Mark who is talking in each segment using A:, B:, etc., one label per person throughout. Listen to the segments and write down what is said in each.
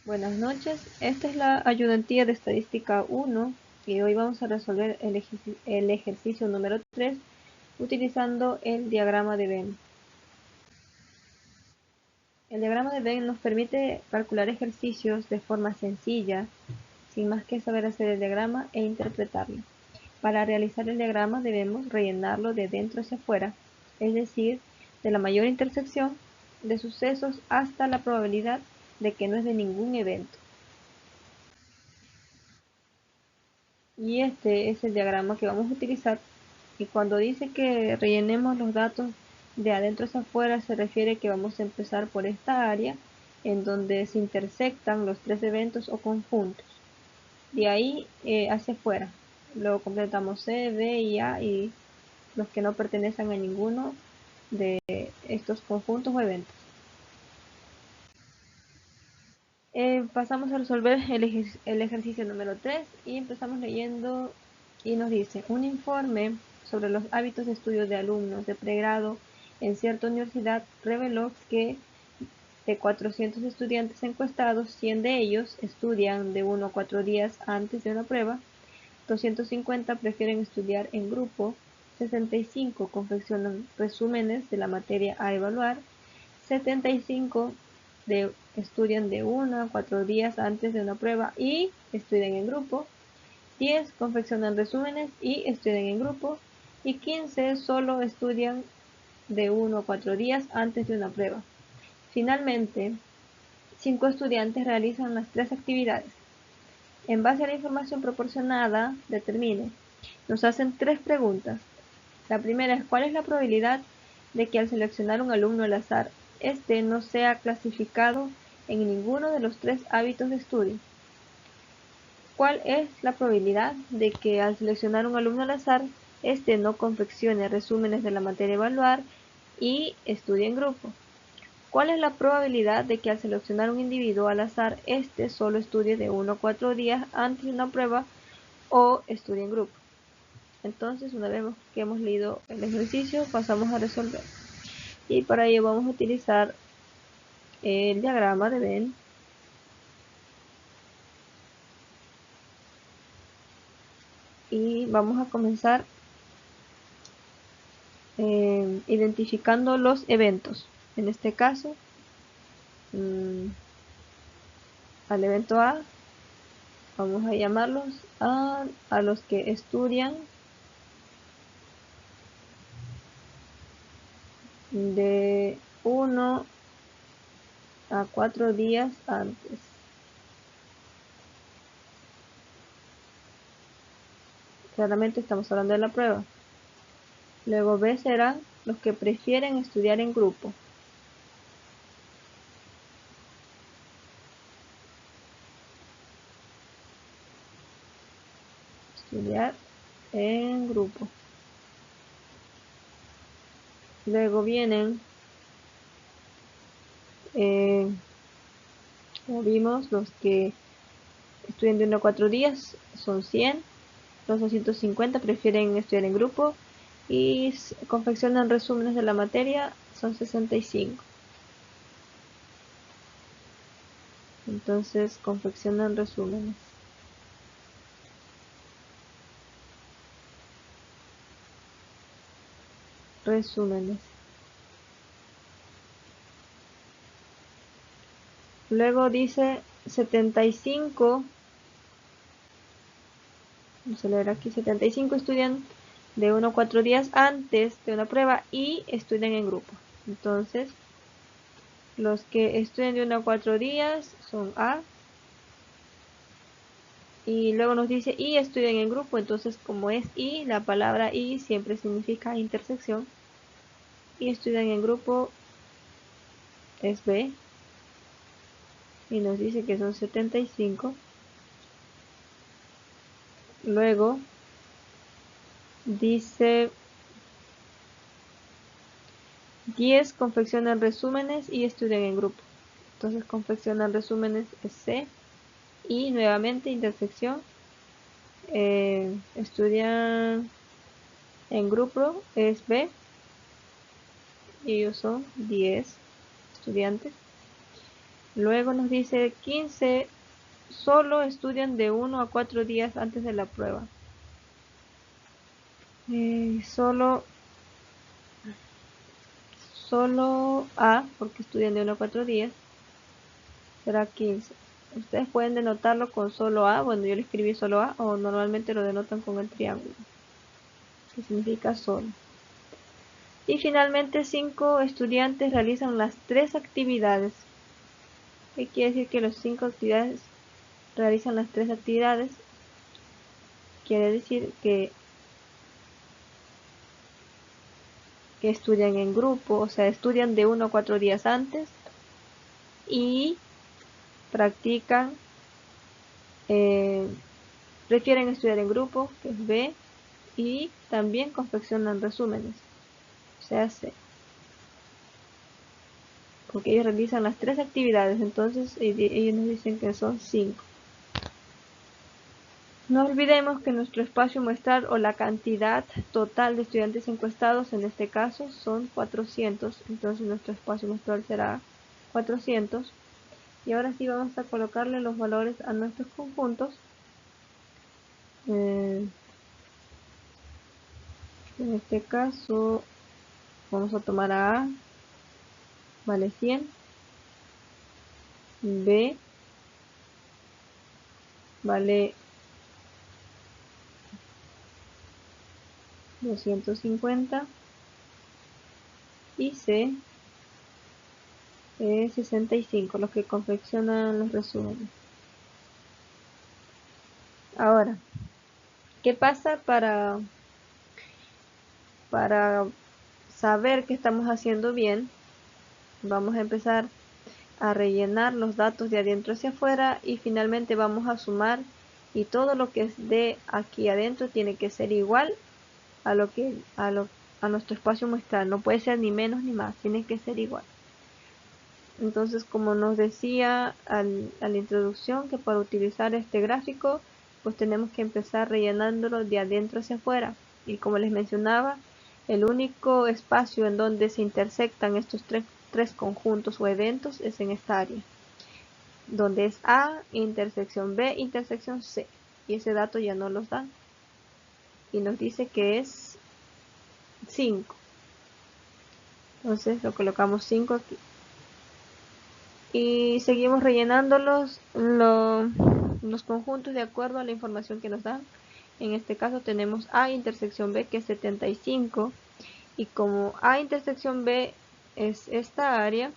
A: Buenas noches, esta es la ayudantía de estadística 1 y hoy vamos a resolver el ejercicio número 3 utilizando el diagrama de Venn. El diagrama de Venn nos permite calcular ejercicios de forma sencilla, sin más que saber hacer el diagrama e interpretarlo. Para realizar el diagrama debemos rellenarlo de dentro hacia afuera, es decir, de la mayor intersección de sucesos hasta la probabilidad de que no es de ningún evento. Y este es el diagrama que vamos a utilizar, y cuando dice que rellenemos los datos de adentro hacia afuera se refiere que vamos a empezar por esta área en donde se intersectan los tres eventos o conjuntos, de ahí hacia afuera. Luego completamos C, B y A y los que no pertenecen a ninguno de estos conjuntos o eventos. Pasamos a resolver el ejercicio número 3 y empezamos leyendo y nos dice: un informe sobre los hábitos de estudio de alumnos de pregrado en cierta universidad reveló que de 400 estudiantes encuestados, 100 de ellos estudian de 1 a 4 días antes de una prueba, 250 prefieren estudiar en grupo, 65 confeccionan resúmenes de la materia a evaluar, 75 estudian de 1 a 4 días antes de una prueba y estudian en grupo, 10 confeccionan resúmenes y estudian en grupo, y 15 solo estudian de 1 a 4 días antes de una prueba. Finalmente, 5 estudiantes realizan las tres actividades. En base a la información proporcionada, determine. Nos hacen tres preguntas. La primera es: ¿cuál es la probabilidad de que al seleccionar un alumno al azar, este no sea clasificado en ninguno de los tres hábitos de estudio? ¿Cuál es la probabilidad de que al seleccionar un alumno al azar, este no confeccione resúmenes de la materia a evaluar y estudie en grupo? ¿Cuál es la probabilidad de que al seleccionar un individuo al azar, este solo estudie de 1 a 4 días antes de una prueba o estudie en grupo? Entonces, una vez que hemos leído el ejercicio, pasamos a resolver. Y para ello vamos a utilizar el diagrama de Venn. Y vamos a comenzar identificando los eventos. En este caso, al evento A, vamos a llamarlos a los que estudian de 1 a 4 días antes. Claramente estamos hablando de la prueba. Luego B serán los que prefieren estudiar en grupo. Estudiar en grupo. Luego vienen, como vimos, los que estudian de 1 a 4 días son 100. Los 250 prefieren estudiar en grupo y confeccionan resúmenes de la materia, son 65. Entonces confeccionan resúmenes. Luego dice 75. Vamos a leer aquí: 75 estudian de 1 a 4 días antes de una prueba y estudian en grupo. Entonces, los que estudian de 1 a 4 días son A. Y luego nos dice y estudian en grupo. Entonces, como es y, la palabra y siempre significa intersección. Y estudian en grupo es B. Y nos dice que son 75. Luego dice 10 confeccionan resúmenes y estudian en grupo. Entonces confeccionan resúmenes es C. Y nuevamente intersección, estudian en grupo es B. Y ellos son 10 estudiantes. Luego nos dice 15 solo estudian de 1 a 4 días antes de la prueba. Solo A, porque estudian de 1 a 4 días, será 15. Ustedes pueden denotarlo con solo A, bueno, yo le escribí solo A, o normalmente lo denotan con el triángulo, que significa solo. Y finalmente 5 estudiantes realizan las 3 actividades. ¿Qué quiere decir que los 5 actividades realizan las 3 actividades? Quiere decir que estudian en grupo, o sea, estudian de 1 a 4 días antes y practican, prefieren estudiar en grupo, que es B, y también confeccionan resúmenes, o sea, C, porque ellos realizan las 3 actividades, entonces ellos nos dicen que son 5. No olvidemos que nuestro espacio muestral o la cantidad total de estudiantes encuestados en este caso son 400, entonces nuestro espacio muestral será 400. Y ahora sí vamos a colocarle los valores a nuestros conjuntos. En este caso vamos a tomar a A, vale 100, B vale 250 y C es 65, los que confeccionan los resúmenes. Ahora, ¿qué pasa para saber que estamos haciendo bien? Vamos a empezar a rellenar los datos de adentro hacia afuera y finalmente vamos a sumar, y todo lo que es de aquí adentro tiene que ser igual a nuestro espacio muestral, no puede ser ni menos ni más, tiene que ser igual. Entonces, como nos decía a la introducción, que para utilizar este gráfico pues tenemos que empezar rellenándolo de adentro hacia afuera, y como les mencionaba, el único espacio en donde se intersectan estos tres conjuntos o eventos es en esta área, donde es A, intersección B, intersección C, y ese dato ya no los dan y nos dice que es 5. Entonces lo colocamos 5 aquí y seguimos rellenando los conjuntos de acuerdo a la información que nos dan. En este caso tenemos A intersección B, que es 75, y como A intersección B es esta área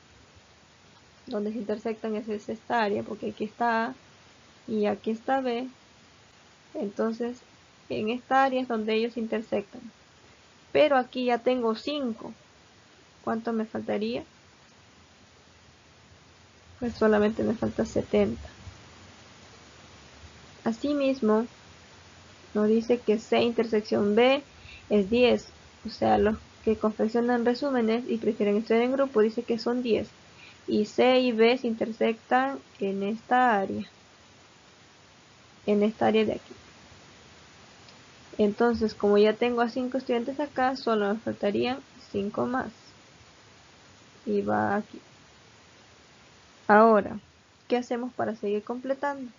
A: donde se intersectan, es esta área, porque aquí está A y aquí está B, entonces en esta área es donde ellos intersectan. Pero aquí ya tengo 5. ¿Cuánto me faltaría? Pues solamente me falta 70. Asimismo, nos dice que C intersección B es 10. O sea, los que confeccionan resúmenes y prefieren estudiar en grupo dice que son 10. Y C y B se intersectan en esta área. En esta área de aquí. Entonces, como ya tengo a 5 estudiantes acá, solo me faltarían 5 más. Y va aquí. Ahora, ¿qué hacemos para seguir completando?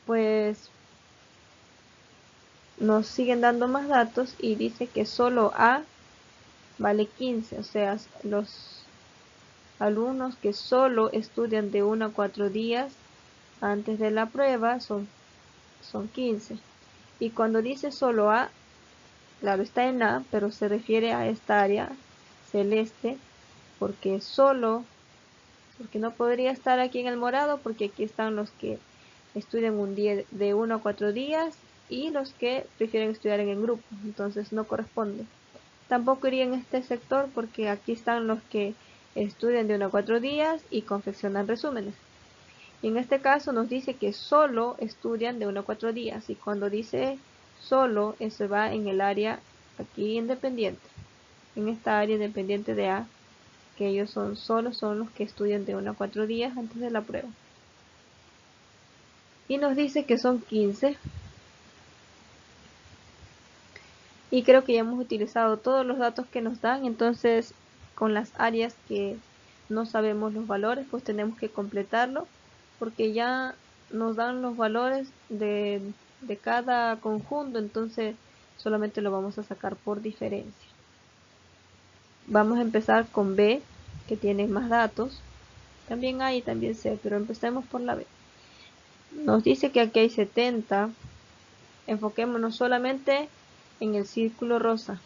A: Pues nos siguen dando más datos y dice que solo A vale 15, o sea, los alumnos que solo estudian de 1 a 4 días antes de la prueba son 15. Y cuando dice solo A, claro, está en A, pero se refiere a esta área celeste, porque no podría estar aquí en el morado, porque aquí están los que estudian un día de 1 a 4 días y los que prefieren estudiar en el grupo, entonces no corresponde. Tampoco iría en este sector porque aquí están los que estudian de 1 a 4 días y confeccionan resúmenes. Y en este caso nos dice que solo estudian de 1 a 4 días, y cuando dice solo, eso va en el área aquí independiente, en esta área independiente de A, que ellos son los que estudian de 1 a 4 días antes de la prueba. Y nos dice que son 15. Y creo que ya hemos utilizado todos los datos que nos dan, entonces con las áreas que no sabemos los valores, pues tenemos que completarlo, porque ya nos dan los valores de cada conjunto, entonces solamente lo vamos a sacar por diferencia. Vamos a empezar con B, que tiene más datos, también A y también C, pero empecemos por la B. Nos dice que aquí hay 70, enfoquémonos solamente en el círculo rosa,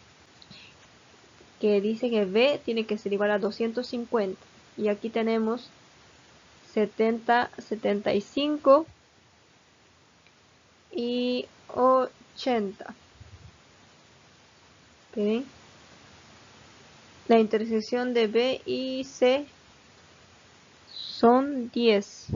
A: que dice que B tiene que ser igual a 250, y aquí tenemos 70, 75 y 80. ¿Okay? La intersección de B y C son 10.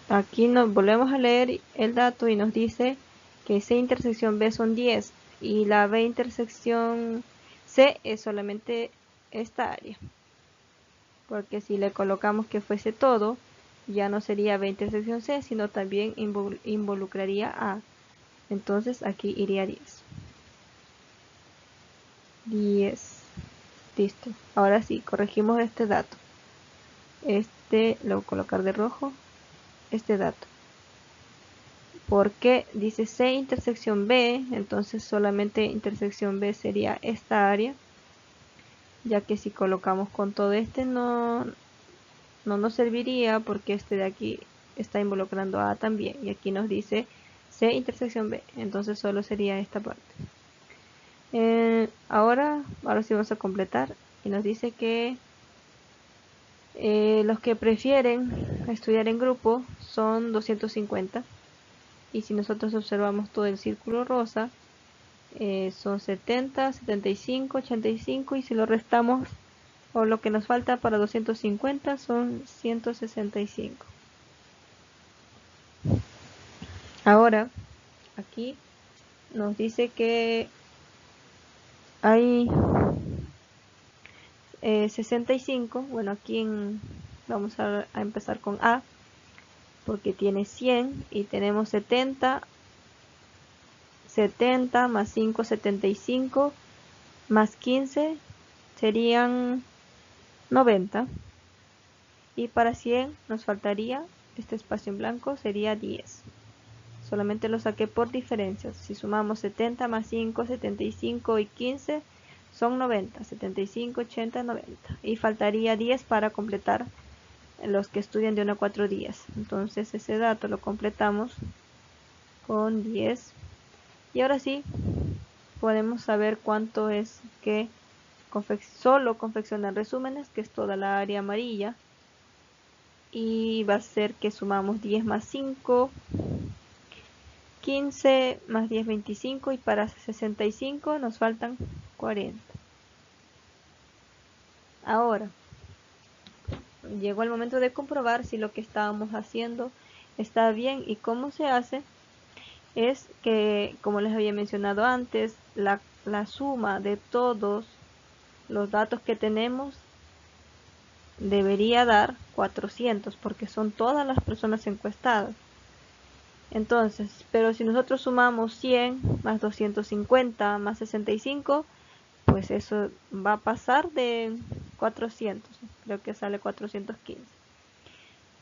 A: Aquí nos volvemos a leer el dato y nos dice que C intersección B son 10 y la B intersección C es solamente esta área. Porque si le colocamos que fuese todo, ya no sería B intersección C, sino también involucraría A. Entonces aquí iría 10. 10. Listo. Ahora sí, corregimos este dato. Lo voy a colocar de rojo. Este dato. Porque dice C intersección B, entonces solamente intersección B sería esta área. Ya que si colocamos con todo no nos serviría porque este de aquí está involucrando a también. Y aquí nos dice C intersección B, entonces solo sería esta parte. Ahora sí vamos a completar y nos dice que los que prefieren estudiar en grupo son 250, y si nosotros observamos todo el círculo rosa son 70, 75, 85, y si lo restamos o lo que nos falta para 250 son 165. Ahora aquí nos dice que hay 65. Bueno, aquí vamos a empezar con A, porque tiene 100 y tenemos 70 más 5, 75 más 15 serían 90, y para 100 nos faltaría este espacio en blanco, sería 10. Solamente lo saqué por diferencias. Si sumamos 70 más 5, 75 y 15 son 90, 75, 80, 90, y faltaría 10 para completar los que estudian de 1 a 4 días. Entonces ese dato lo completamos con 10, y ahora sí podemos saber cuánto es que solo confeccionar resúmenes, que es toda la área amarilla, y va a ser que sumamos 10 más 5, 15 más 10, 25, y para 65 nos faltan 40. Ahora llegó el momento de comprobar si lo que estábamos haciendo está bien, y cómo se hace es que, como les había mencionado antes, la suma de todos los datos que tenemos debería dar 400, porque son todas las personas encuestadas. Entonces, pero si nosotros sumamos 100 más 250 más 65, pues eso va a pasar de 400, creo que sale 415.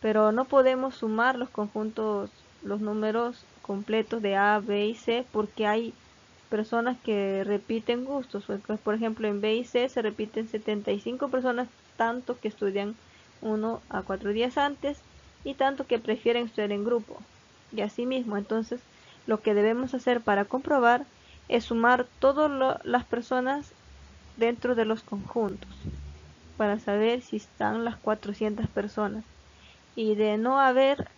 A: Pero no podemos sumar los conjuntos, los números completos de A, B y C, porque hay personas que repiten gustos. Por ejemplo, en B y C se repiten 75 personas, tanto que estudian 1 a 4 días antes y tanto que prefieren estudiar en grupo. Y así mismo, entonces, lo que debemos hacer para comprobar es sumar todas las personas dentro de los conjuntos para saber si están las 400 personas. Y de no haber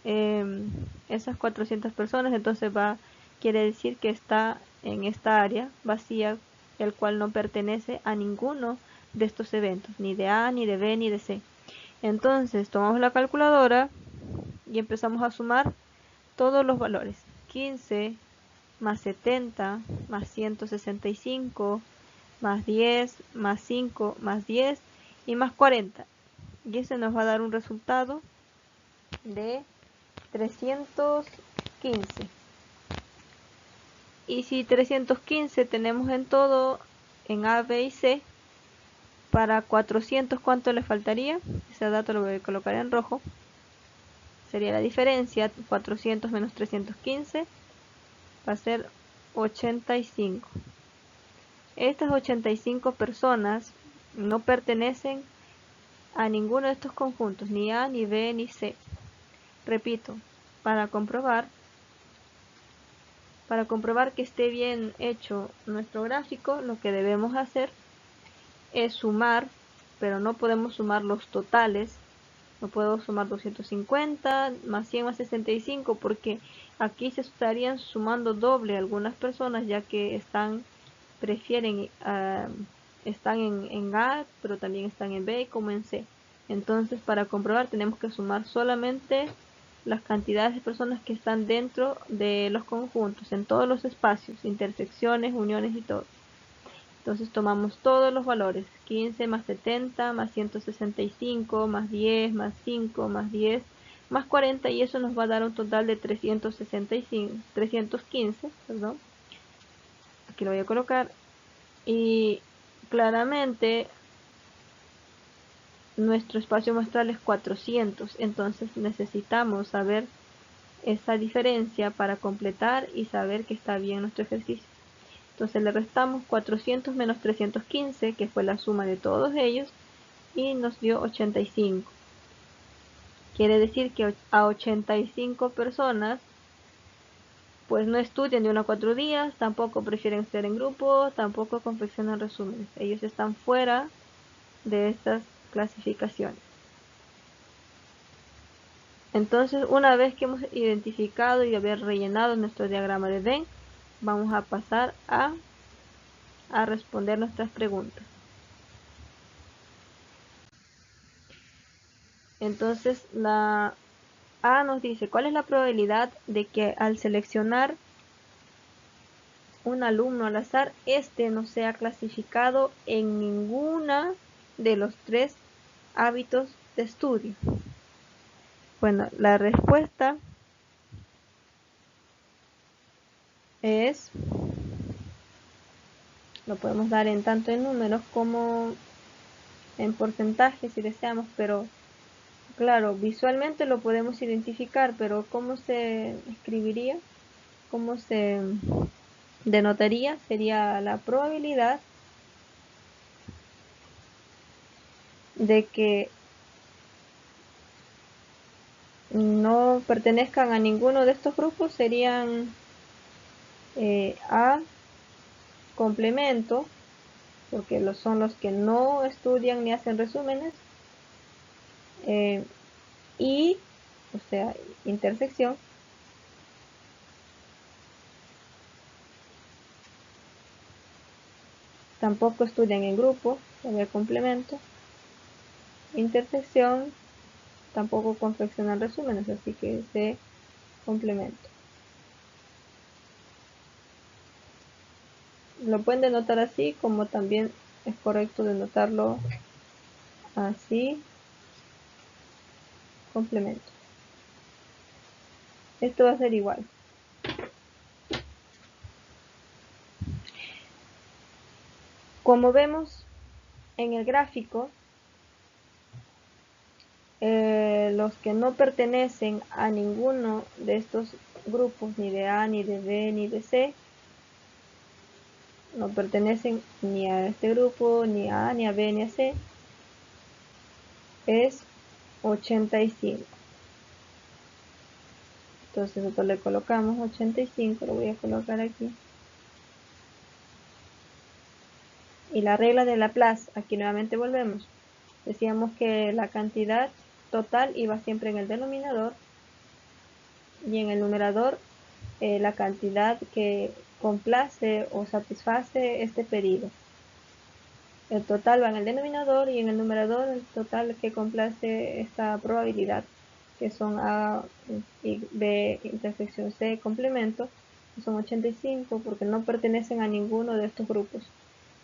A: esas 400 personas, entonces quiere decir que está en esta área vacía, el cual no pertenece a ninguno de estos eventos, ni de A, ni de B, ni de C. Entonces tomamos la calculadora y empezamos a sumar todos los valores. 15 más 70 más 165 más 10 más 5 más 10 y más 40. Y ese nos va a dar un resultado de 315. Y si 315 tenemos en todo, en A, B y C, para 400, ¿cuánto le faltaría? Ese dato lo voy a colocar en rojo. Sería la diferencia, 400 menos 315, va a ser 85. Estas 85 personas no pertenecen a ninguno de estos conjuntos, ni A, ni B, ni C. Repito, para comprobar que esté bien hecho nuestro gráfico, lo que debemos hacer es sumar, pero no podemos sumar los totales. No puedo sumar 250 más 100 más 65 porque aquí se estarían sumando doble algunas personas, ya que están en A, pero también están en B como en C. Entonces, para comprobar tenemos que sumar solamente las cantidades de personas que están dentro de los conjuntos, en todos los espacios, intersecciones, uniones y todo. Entonces tomamos todos los valores, 15 más 70 más 165 más 10 más 5 más 10 más 40, y eso nos va a dar un total de 315, perdón. Aquí lo voy a colocar. Y claramente nuestro espacio muestral es 400, entonces necesitamos saber esa diferencia para completar y saber que está bien nuestro ejercicio. Entonces le restamos 400 menos 315, que fue la suma de todos ellos, y nos dio 85. Quiere decir que a 85 personas pues no estudian de 1 a 4 días, tampoco prefieren estudiar en grupo, tampoco confeccionan resúmenes. Ellos están fuera de estas clasificaciones. Entonces, una vez que hemos identificado y haber rellenado nuestro diagrama de Venn, vamos a pasar a responder nuestras preguntas. Entonces, la A nos dice, ¿cuál es la probabilidad de que al seleccionar un alumno al azar, este no sea clasificado en ninguna de los 3 hábitos de estudio? Bueno, la respuesta es, lo podemos dar en tanto en números como en porcentajes si deseamos, pero claro, visualmente lo podemos identificar, pero ¿cómo se escribiría? ¿Cómo se denotaría? Sería la probabilidad de que no pertenezcan a ninguno de estos grupos, serían A complemento, porque son los que no estudian ni hacen resúmenes, y, o sea, intersección, tampoco estudian en grupo, sería complemento, intersección, tampoco confeccionan resúmenes, así que es complemento. Lo pueden denotar así, como también es correcto denotarlo así, complemento. Esto va a ser igual. Como vemos en el gráfico, los que no pertenecen a ninguno de estos grupos, ni de A, ni de B, ni de C, no pertenecen ni a este grupo, ni a A, ni a B, ni a C, es 85. Entonces nosotros le colocamos 85, lo voy a colocar aquí. Y la regla de Laplace, aquí nuevamente volvemos. Decíamos que la cantidad total iba siempre en el denominador y en el numerador la cantidad que complace o satisface este pedido. El total va en el denominador y en el numerador el total que complace esta probabilidad, que son A y B intersección C complemento, que son 85 porque no pertenecen a ninguno de estos grupos.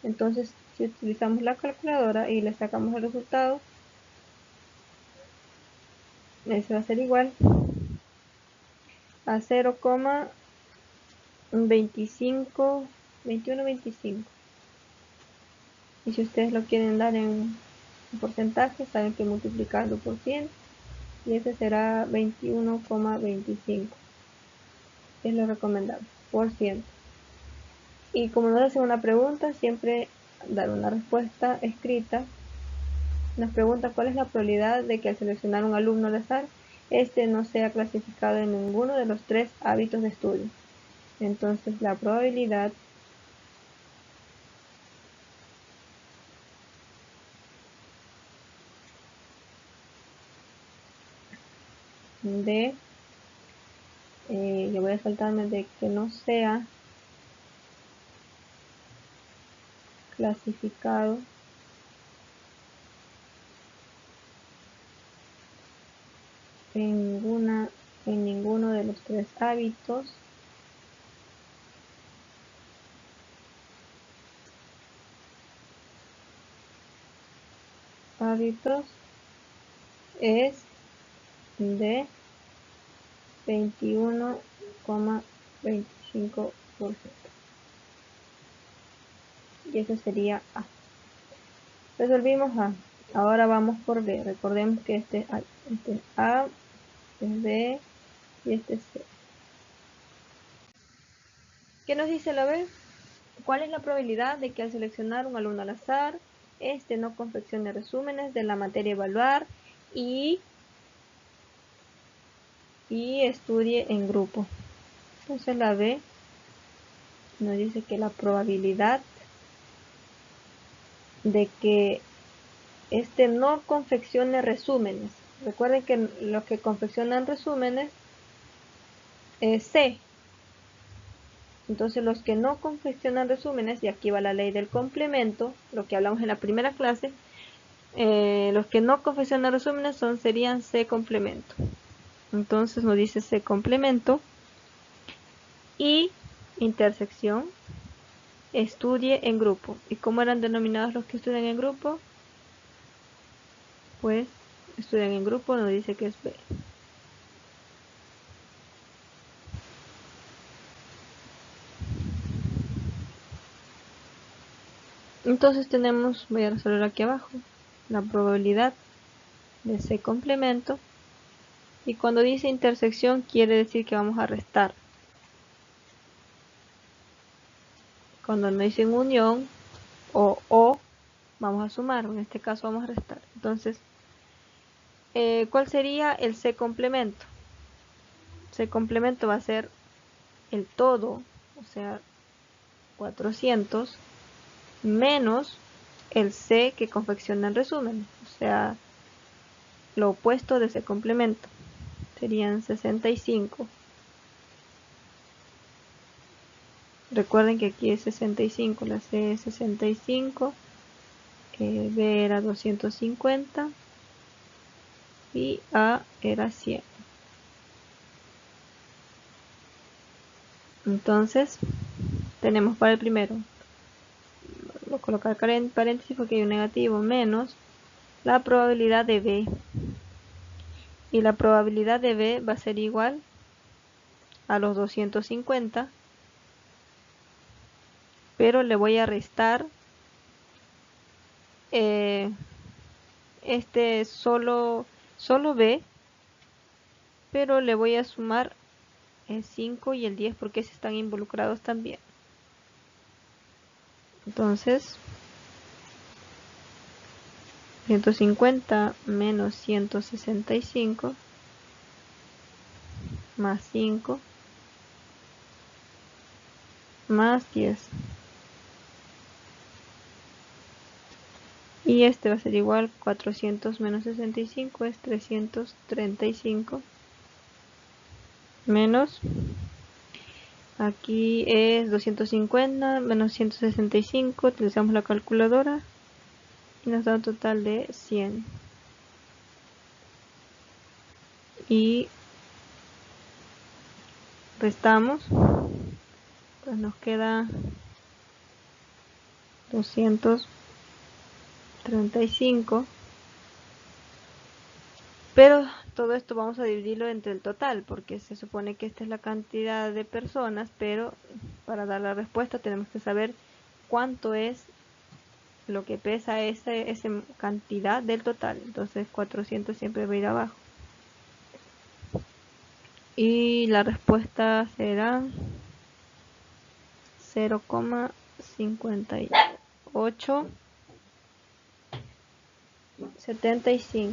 A: Entonces, si utilizamos la calculadora y le sacamos el resultado, Ese va a ser igual a 0,25, 21,25. Y si ustedes lo quieren dar en porcentaje, saben que multiplicarlo por 100 y ese será 21,25. Es lo recomendable, por ciento. Y como nos hacen una pregunta, siempre dar una respuesta escrita. Nos pregunta cuál es la probabilidad de que al seleccionar un alumno al azar, este no sea clasificado en ninguno de los 3 hábitos de estudio. Entonces la probabilidad de, yo voy a saltarme de que no sea clasificado en ninguno de los 3 hábitos es de 21,25%. Y eso sería A. Resolvimos A. Ahora vamos por B. Recordemos que este es A, este es B y este es C. ¿Qué nos dice la B? ¿Cuál es la probabilidad de que al seleccionar un alumno al azar, este no confeccione resúmenes de la materia a evaluar y estudie en grupo? Entonces la B nos dice que la probabilidad de que este no confeccione resúmenes. Recuerden que los que confeccionan resúmenes es C. Entonces los que no confeccionan resúmenes, y aquí va la ley del complemento, lo que hablamos en la primera clase, los que no confeccionan resúmenes serían C complemento. Entonces nos dice C complemento y intersección estudie en grupo. ¿Y cómo eran denominados los que estudian en grupo? Pues estudian en grupo, nos dice que es B. Entonces tenemos, voy a resolver aquí abajo, la probabilidad de C complemento. Y cuando dice intersección quiere decir que vamos a restar. Cuando no dicen unión o vamos a sumar, en este caso vamos a restar. Entonces, ¿cuál sería el C complemento? C complemento va a ser el todo, o sea, 400 menos el C que confecciona el resumen, o sea, lo opuesto de C complemento. Serían 65. Recuerden que aquí es 65, la C es 65, B era 250 y A era 100. Entonces, tenemos para el primero, voy a colocar paréntesis porque hay un negativo, menos la probabilidad de B. Y la probabilidad de B va a ser igual a los 250, pero le voy a restar este solo B, pero le voy a sumar el 5 y el 10 porque se están involucrados también. Entonces, 150 menos 165 más 5 más 10. Y este va a ser igual, 400 menos 65 es 335 menos, aquí es 250 menos 165, utilizamos la calculadora y nos da un total de 100. Y restamos, pues nos queda 235, pero todo esto vamos a dividirlo entre el total, porque se supone que esta es la cantidad de personas, pero para dar la respuesta tenemos que saber cuánto es lo que pesa esa cantidad del total. Entonces 400 siempre va a ir abajo. Y la respuesta será 0,5875.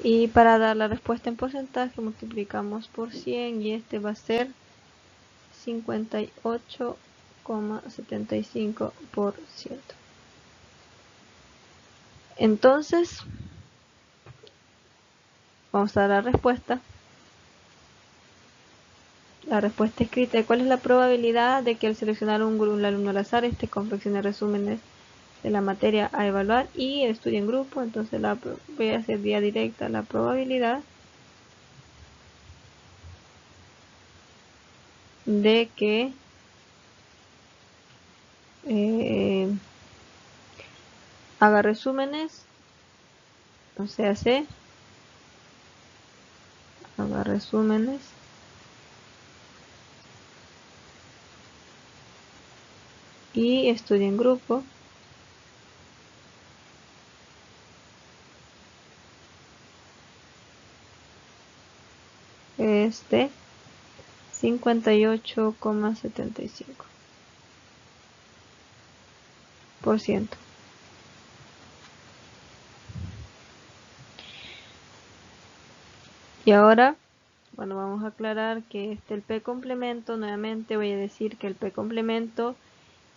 A: Y para dar la respuesta en porcentaje multiplicamos por 100 y este va a ser 58,75%. Entonces, vamos a dar la respuesta. La respuesta escrita. ¿Cuál es la probabilidad de que al seleccionar un alumno al azar confeccione resúmenes de la materia a evaluar y estudie en grupo? Entonces voy a hacer vía directa la probabilidad de que haga resúmenes, o sea, haga resúmenes y estudie en grupo. Es de 58,75%. Y ahora, bueno, vamos a aclarar que el P complemento, nuevamente voy a decir que el P complemento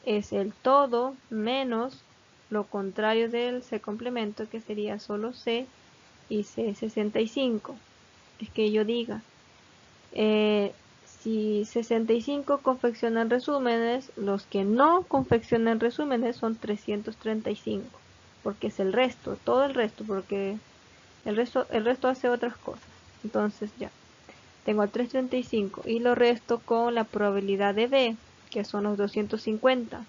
A: es el todo menos lo contrario del C complemento, que sería solo C y C65. Es que yo diga, si 65 confeccionan resúmenes, los que no confeccionan resúmenes son 335, porque es el resto, todo el resto, porque el resto hace otras cosas. Entonces ya, tengo a 335 y lo resto con la probabilidad de B, que son los 250,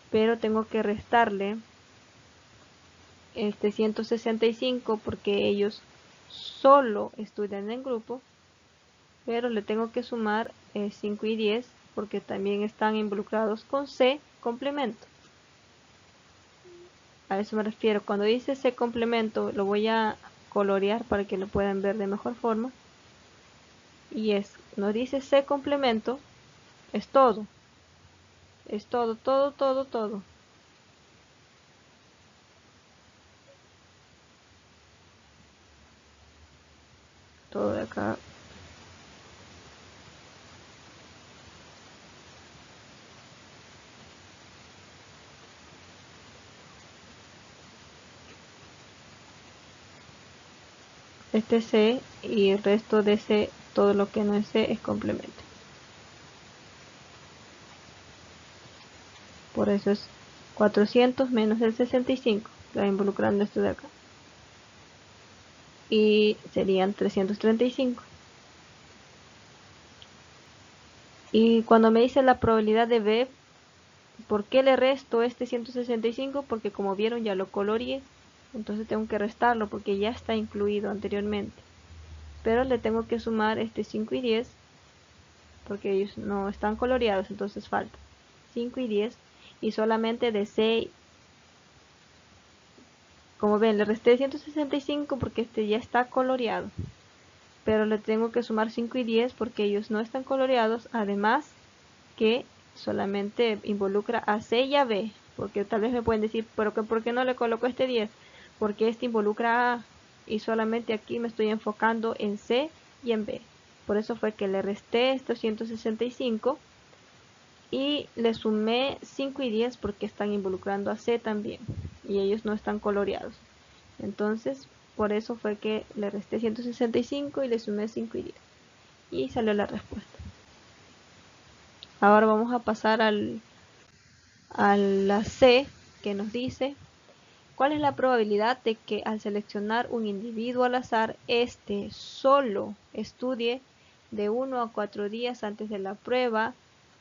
A: pero tengo que restarle 165 porque ellos solo estudian en grupo, pero le tengo que sumar 5 y 10 porque también están involucrados con C complemento. A eso me refiero. Cuando dice C complemento lo voy a colorear para que lo puedan ver de mejor forma. Y nos dice C complemento, es todo. Es todo, todo, todo, todo. Todo de acá. Este C y el resto de C, todo lo que no es C es complemento. Por eso es 400 menos el 65, está involucrando esto de acá. Y serían 335. Y cuando me dice la probabilidad de B, ¿por qué le resto este 165? Porque como vieron ya lo coloreé, entonces tengo que restarlo porque ya está incluido anteriormente. Pero le tengo que sumar 5 y 10 porque ellos no están coloreados, entonces falta 5 y 10 y solamente de 6. Como ven, le resté 165 porque ya está coloreado, pero le tengo que sumar 5 y 10 porque ellos no están coloreados, además que solamente involucra a C y a B, porque tal vez me pueden decir, pero ¿por qué no le coloco este 10? Porque involucra a y solamente aquí me estoy enfocando en C y en B. Por eso fue que le resté estos 165 y le sumé 5 y 10 porque están involucrando a C también y ellos no están coloreados. Entonces, por eso fue que le resté 165 y le sumé 5 y 10 y salió la respuesta. Ahora vamos a pasar a la C, que nos dice ¿cuál es la probabilidad de que al seleccionar un individuo al azar, solo estudie de 1 a 4 días antes de la prueba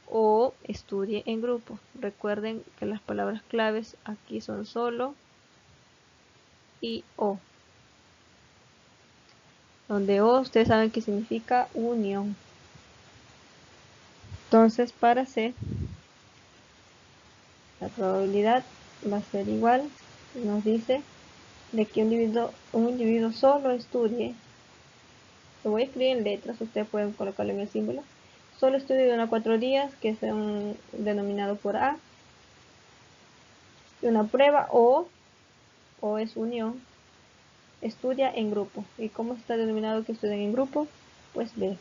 A: o estudie en grupo? Recuerden que las palabras claves aquí son solo y o. donde O ustedes saben que significa unión. Entonces para C la probabilidad va a ser igual, nos dice, de que un individuo solo estudie, lo voy a escribir en letras, ustedes pueden colocarlo en el símbolo, solo estudie de 1 a 4 días, que son denominados por A, y una prueba O es unión, estudia en grupo. ¿Y cómo está denominado que estudien en grupo? Pues B.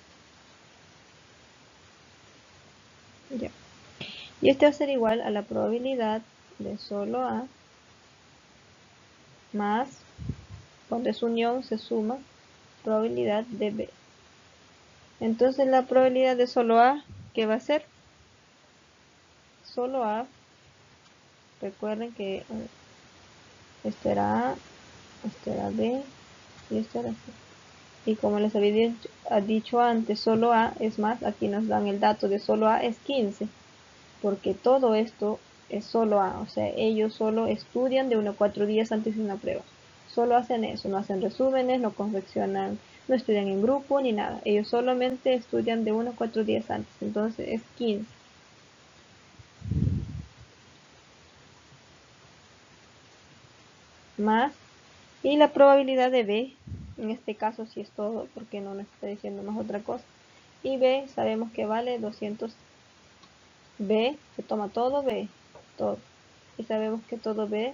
A: Ya. Y este va a ser igual a la probabilidad de solo A más, cuando es unión se suma, probabilidad de B. Entonces la probabilidad de solo A, ¿qué va a ser? Solo A, recuerden que este era A, este era B y este era C. Y como les había dicho antes, solo A, es más, aquí nos dan el dato de solo A es 15, porque todo esto es solo A, o sea, ellos solo estudian de 1 a 4 días antes de una prueba. Solo hacen eso, no hacen resúmenes, no confeccionan, no estudian en grupo ni nada. Ellos solamente estudian de 1 a 4 días antes, entonces es 15. Más, y la probabilidad de B, en este caso sí es todo, porque no nos está diciendo más otra cosa. Y B sabemos que vale 200. B se toma todo B, todo. Y sabemos que todo B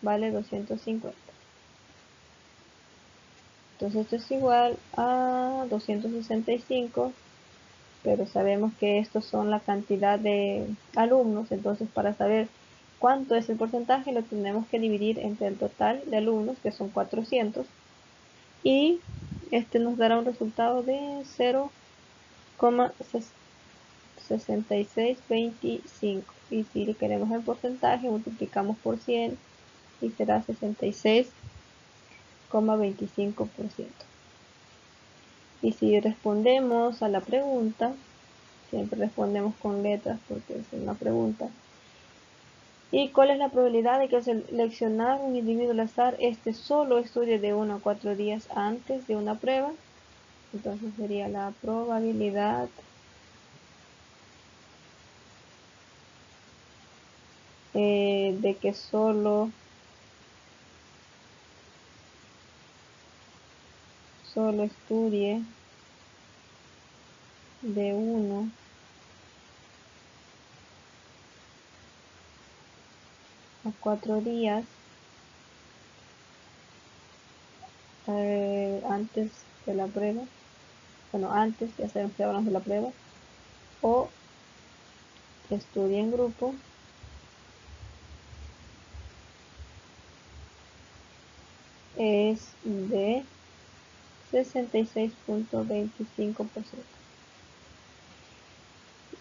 A: vale 250. Entonces esto es igual a 265, pero sabemos que estos son la cantidad de alumnos, entonces para saber cuánto es el porcentaje lo tenemos que dividir entre el total de alumnos, que son 400, y este nos dará un resultado de 0,6625. Y si queremos el porcentaje, multiplicamos por 100 y será 66,25%. Y si respondemos a la pregunta, siempre respondemos con letras porque es una pregunta. ¿Y cuál es la probabilidad de que al seleccionar un individuo al azar, este solo estudie de 1 a 4 días antes de una prueba? Entonces sería la probabilidad de que solo estudie de 1 a 4 días antes de la prueba. Bueno, antes, ya sabemos que hablamos de la prueba. O estudie en grupo es de 66,25%.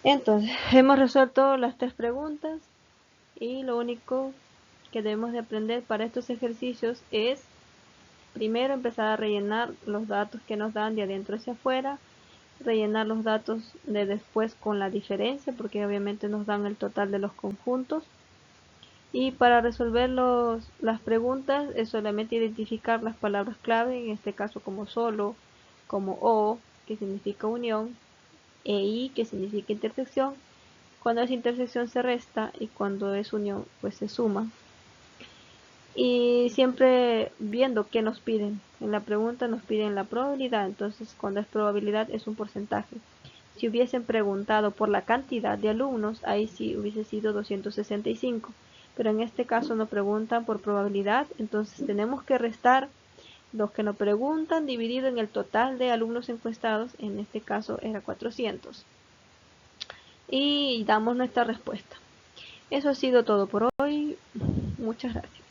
A: Entonces, hemos resuelto las 3 preguntas y lo único que debemos de aprender para estos ejercicios es primero empezar a rellenar los datos que nos dan de adentro hacia afuera, rellenar los datos de después con la diferencia, porque obviamente nos dan el total de los conjuntos. Y para resolver las preguntas es solamente identificar las palabras clave, en este caso como solo, como o, que significa unión, e i, que significa intersección. Cuando es intersección se resta y cuando es unión pues se suma. Y siempre viendo qué nos piden. En la pregunta nos piden la probabilidad, entonces cuando es probabilidad es un porcentaje. Si hubiesen preguntado por la cantidad de alumnos, ahí sí hubiese sido 265. Pero en este caso nos preguntan por probabilidad, entonces tenemos que restar los que nos preguntan dividido en el total de alumnos encuestados, en este caso era 400. Y damos nuestra respuesta. Eso ha sido todo por hoy. Muchas gracias.